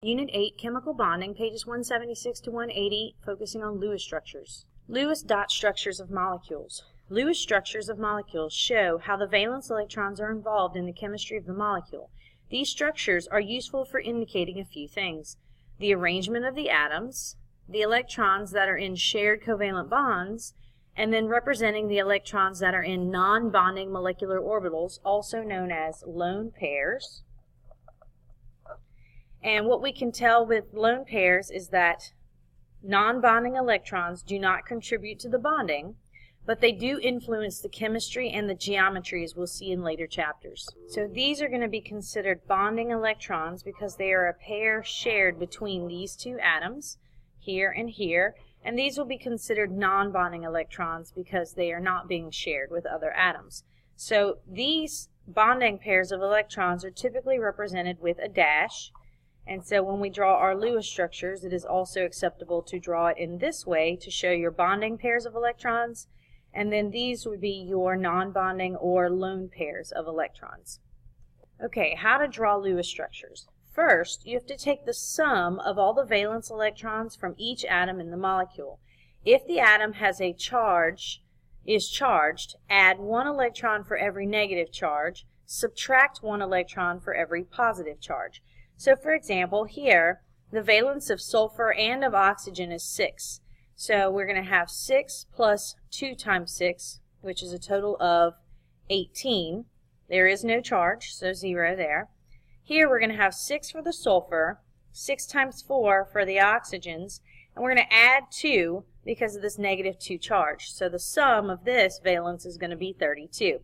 Unit 8, Chemical Bonding, pages 176 to 180, focusing on Lewis structures. Lewis dot structures of molecules. Lewis structures of molecules show how the valence electrons are involved in the chemistry of the molecule. These structures are useful for indicating a few things: the arrangement of the atoms, the electrons that are in shared covalent bonds, and then representing the electrons that are in non-bonding molecular orbitals, also known as lone pairs. And what we can tell with lone pairs is that non-bonding electrons do not contribute to the bonding, but they do influence the chemistry and the geometry, as we'll see in later chapters. So these are going to be considered bonding electrons because they are a pair shared between these two atoms, here and here, and these will be considered non-bonding electrons because they are not being shared with other atoms. So these bonding pairs of electrons are typically represented with a dash. And so when we draw our Lewis structures, it is also acceptable to draw it in this way to show your bonding pairs of electrons, and then these would be your non-bonding or lone pairs of electrons. Okay, how to draw Lewis structures. First, you have to take the sum of all the valence electrons from each atom in the molecule. If the atom has a charge, is charged, add 1 electron for every negative charge, subtract 1 electron for every positive charge. So for example, here, the valence of sulfur and of oxygen is 6. So we're going to have 6 plus 2 times 6, which is a total of 18. There is no charge, so 0 there. Here we're going to have 6 for the sulfur, 6 times 4 for the oxygens, and we're going to add 2 because of this negative 2 charge. So the sum of this valence is going to be 32.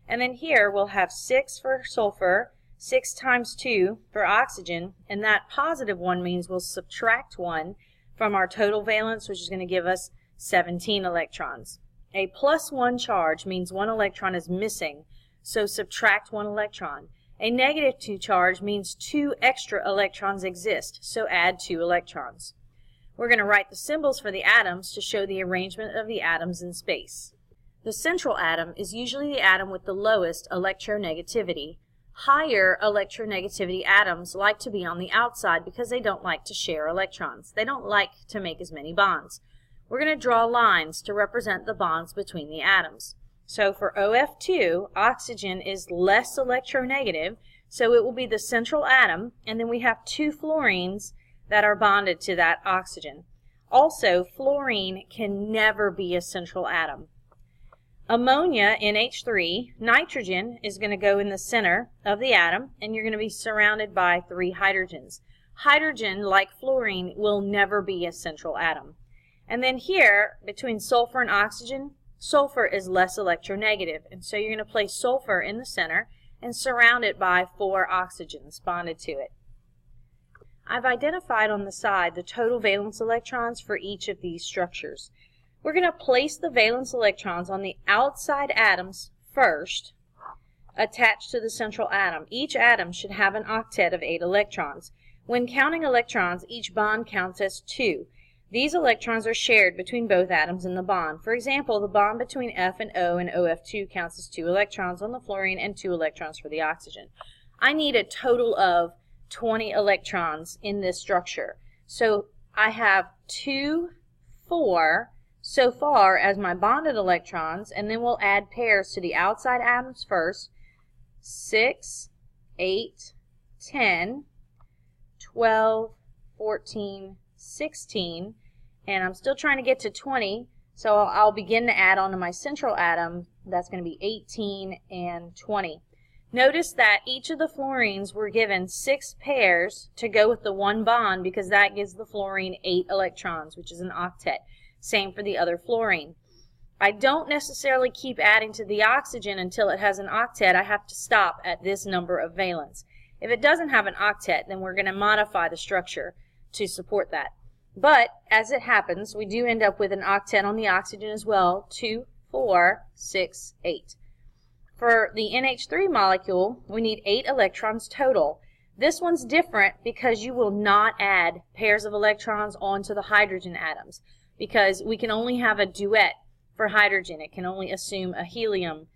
And then here we'll have 6 for sulfur, 6 times 2 for oxygen, and that positive 1 means we'll subtract 1 from our total valence, which is going to give us 17 electrons. A plus 1 charge means 1 electron is missing, so subtract 1 electron. A negative 2 charge means 2 extra electrons exist, so add 2 electrons. We're going to write the symbols for the atoms to show the arrangement of the atoms in space. The central atom is usually the atom with the lowest electronegativity. Higher electronegativity atoms like to be on the outside because they don't like to share electrons. They don't like to make as many bonds. We're going to draw lines to represent the bonds between the atoms. So for OF2, oxygen is less electronegative, so it will be the central atom, and then we have 2 fluorines that are bonded to that oxygen. Also, fluorine can never be a central atom. Ammonia, NH3, nitrogen is going to go in the center of the atom, and you're going to be surrounded by 3 hydrogens. Hydrogen, like fluorine, will never be a central atom. And then here, between sulfur and oxygen, sulfur is less electronegative, and so you're going to place sulfur in the center and surround it by 4 oxygens bonded to it. I've identified on the side the total valence electrons for each of these structures. We're going to place the valence electrons on the outside atoms first, attached to the central atom. Each atom should have an octet of 8 electrons. When counting electrons, each bond counts as 2. These electrons are shared between both atoms in the bond. For example, the bond between F and O and OF2 counts as 2 electrons on the fluorine and 2 electrons for the oxygen. I need a total of 20 electrons in this structure. So I have 2, 4, so far as my bonded electrons, and then we'll add pairs to the outside atoms first. 6, 8, 10, 12, 14, 16, and I'm still trying to get to 20, so I'll begin to add on to my central atom. That's going to be 18 and 20. Notice that each of the fluorines were given 6 pairs to go with the 1 bond because that gives the fluorine 8 electrons, which is an octet. Same for the other fluorine. I don't necessarily keep adding to the oxygen until it has an octet. I have to stop at this number of valence. If it doesn't have an octet, then we're going to modify the structure to support that. But as it happens, we do end up with an octet on the oxygen as well. 2, 4, 6, 8. For the NH3 molecule, we need 8 electrons total. This one's different because you will not add pairs of electrons onto the hydrogen atoms, because we can only have a duet for hydrogen. It can only assume a helium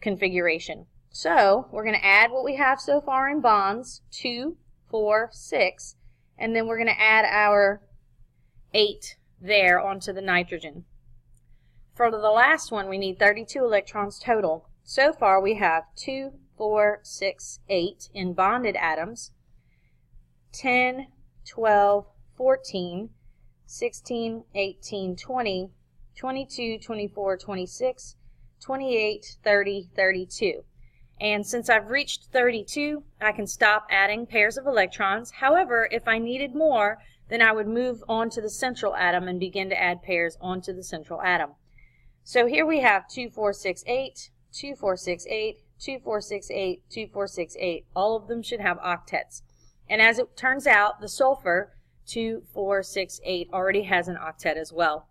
configuration. So we're going to add what we have so far in bonds, 2, 4, 6, and then we're going to add our 8 there onto the nitrogen. For the last one, we need 32 electrons total. So far, we have 2, 4, 6, 8 in bonded atoms, 10, 12, 14, 16, 18, 20, 22, 24, 26, 28, 30, 32. And since I've reached 32, I can stop adding pairs of electrons. However, if I needed more, then I would move on to the central atom and begin to add pairs onto the central atom. So here we have 2, 4, 6, 8, 2, 4, 6, 8, 2, 4, 6, 8, 2, 4, 6, 8. All of them should have octets. And as it turns out, the sulfur 2, 4, 6, 8 already has an octet as well.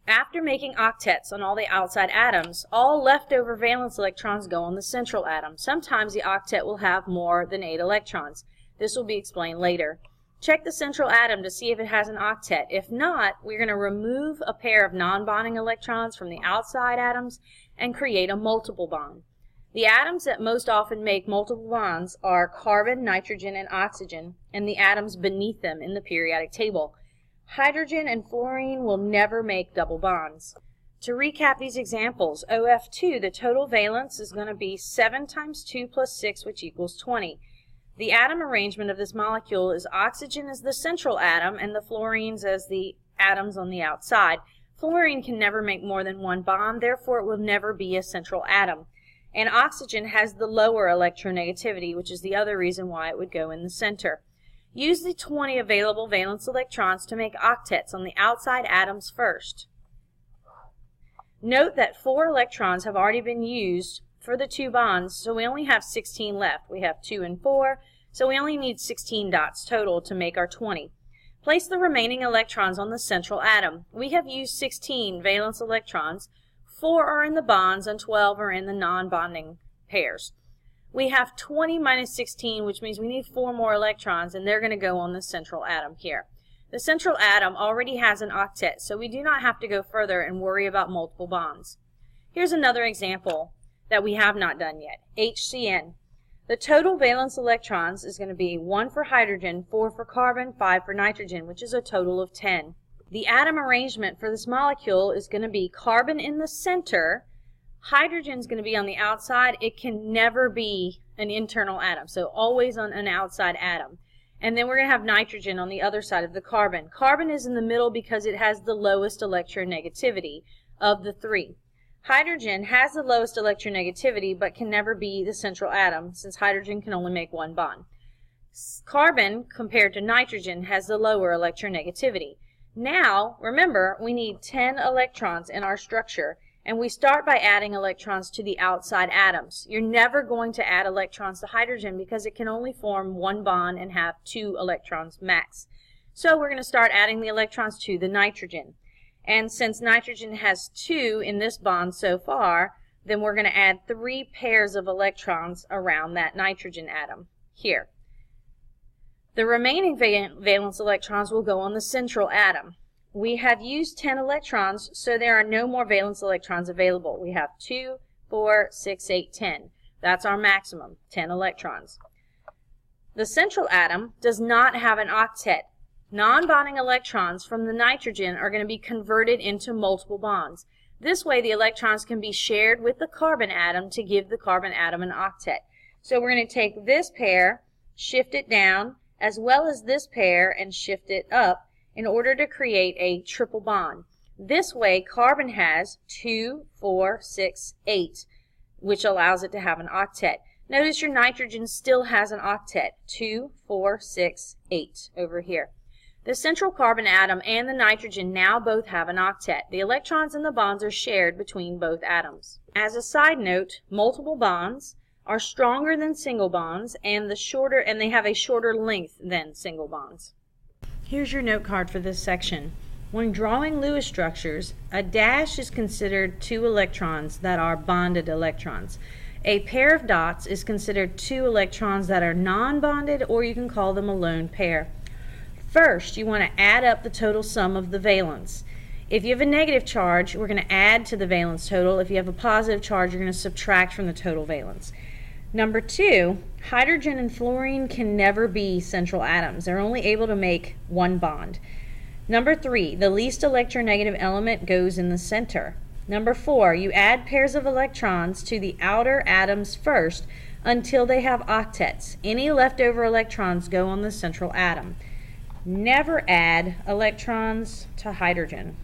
After making octets on all the outside atoms, all leftover valence electrons go on the central atom. Sometimes the octet will have more than 8 electrons. This will be explained later. Check the central atom to see if it has an octet. If not, we're going to remove a pair of non-bonding electrons from the outside atoms and create a multiple bond. The atoms that most often make multiple bonds are carbon, nitrogen, and oxygen, and the atoms beneath them in the periodic table. Hydrogen and fluorine will never make double bonds. To recap these examples, OF2, the total valence is going to be 7 times 2 plus 6, which equals 20. The atom arrangement of this molecule is oxygen as the central atom and the fluorines as the atoms on the outside. Fluorine can never make more than one bond, therefore it will never be a central atom. And oxygen has the lower electronegativity, which is the other reason why it would go in the center. Use the 20 available valence electrons to make octets on the outside atoms first. Note that 4 electrons have already been used for the 2 bonds, so we only have 16 left. We have 2 and 4, so we only need 16 dots total to make our 20. Place the remaining electrons on the central atom. We have used 16 valence electrons. 4 are in the bonds and 12 are in the non-bonding pairs. We have 20 minus 16, which means we need 4 more electrons, and they're going to go on the central atom here. The central atom already has an octet, so we do not have to go further and worry about multiple bonds. Here's another example that we have not done yet, HCN. The total valence electrons is going to be 1 for hydrogen, 4 for carbon, 5 for nitrogen, which is a total of 10. The atom arrangement for this molecule is going to be carbon in the center, hydrogen is going to be on the outside. It can never be an internal atom, so always on an outside atom. And then we're going to have nitrogen on the other side of the carbon. Carbon is in the middle because it has the lowest electronegativity of the 3. Hydrogen has the lowest electronegativity but can never be the central atom since hydrogen can only make one bond. Carbon, compared to nitrogen, has the lower electronegativity. Now, remember, we need 10 electrons in our structure, and we start by adding electrons to the outside atoms. You're never going to add electrons to hydrogen because it can only form one bond and have 2 electrons max. So we're going to start adding the electrons to the nitrogen. And since nitrogen has 2 in this bond so far, then we're going to add 3 pairs of electrons around that nitrogen atom here. The remaining valence electrons will go on the central atom. We have used 10 electrons, so there are no more valence electrons available. We have 2, 4, 6, 8, 10. That's our maximum, 10 electrons. The central atom does not have an octet. Non-bonding electrons from the nitrogen are going to be converted into multiple bonds. This way the electrons can be shared with the carbon atom to give the carbon atom an octet. So we're going to take this pair, shift it down, as well as this pair, and shift it up in order to create a triple bond. This way carbon has 2, 4, 6, 8, which allows it to have an octet. Notice your nitrogen still has an octet, 2, 4, 6, 8 over here. The central carbon atom and the nitrogen now both have an octet. The electrons in the bonds are shared between both atoms. As a side note, multiple bonds are stronger than single bonds and they have a shorter length than single bonds. Here's your note card for this section. When drawing Lewis structures, a dash is considered 2 electrons that are bonded electrons. A pair of dots is considered 2 electrons that are non-bonded, or you can call them a lone pair. First, you want to add up the total sum of the valence. If you have a negative charge, we're going to add to the valence total. If you have a positive charge, you're going to subtract from the total valence. Number 2, hydrogen and fluorine can never be central atoms. They're only able to make one bond. Number 3, the least electronegative element goes in the center. Number 4, you add pairs of electrons to the outer atoms first until they have octets. Any leftover electrons go on the central atom. Never add electrons to hydrogen.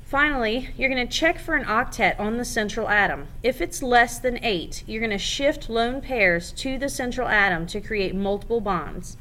Finally, you're going to check for an octet on the central atom. If it's less than 8, you're going to shift lone pairs to the central atom to create multiple bonds.